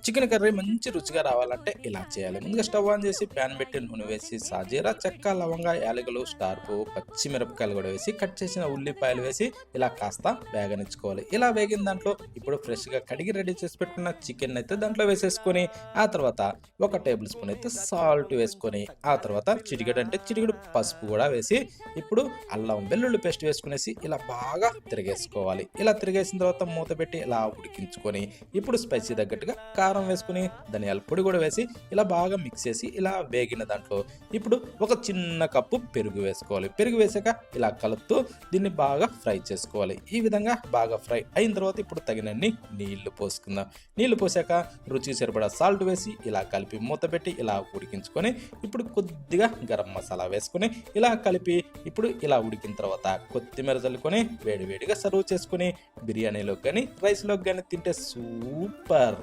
Chicken curry మంచి రుచిగా రావాలంటే ఇలా చేయాలి. ముందుగా స్టవ్ ఆన్ చేసి ప్యాన్ పెట్టి నూనె వేసి సాజీరా, చెక్క, లవంగా, యాలకులు, స్టార్ పువ్వు, పచ్చిమిరపకాయలు కూడా వేసి కట్ చేసిన ఉల్లిపాయలు వేసి ఇలా కాస్త వేగనిచ్చుకోవాలి. ఇలా వేగిన దాంట్లో ఇప్పుడు ఫ్రెష్‌గా కడిగి రెడీ చేసి పెట్టుకున్న చికెన్ అయితే దాంట్లో వేసేసుకొని, ఆ తర్వాత ఒక టేబుల్ స్పూన్ అయితే సాల్ట్ వేసుకొని, ఆ తర్వాత చిటికెడు పసుపు కూడా వేసి ఇప్పుడు అల్లం వెల్లుల్లి పేస్ట్ వేసుకునేసి ఇలా బాగా తిరిగేసుకోవాలి. ఇలా తిరిగేసిన తర్వాత మూత పెట్టి ఇలా ఉడికించుకొని, ఇప్పుడు స్పైసీ తగ్గట్టుగా కారం వేసుకొని, ధనియాల పొడి కూడా వేసి ఇలా బాగా మిక్స్ చేసి ఇలా వేగిన దాంట్లో ఇప్పుడు ఒక చిన్న కప్పు పెరుగు వేసుకోవాలి. పెరుగు వేసాక ఇలా కలుపుతూ దీన్ని బాగా ఫ్రై చేసుకోవాలి. ఈ విధంగా బాగా ఫ్రై అయిన తర్వాత ఇప్పుడు తగినన్ని నీళ్లు పోసుకుందాం. నీళ్లు పోసాక రుచికి సరిపడా సాల్ట్ వేసి ఇలా కలిపి మూత పెట్టి ఇలా ఉడికించుకొని, ఇప్పుడు కొద్దిగా గరం మసాలా వేసుకొని ఇలా కలిపి ఇప్పుడు ఇలా ఉడికిన తర్వాత కొత్తిమీర చల్లుకొని వేడివేడిగా సర్వ్ చేసుకొని బిర్యానీలోకి కానీ రైస్లోకి కానీ తింటే సూపర్.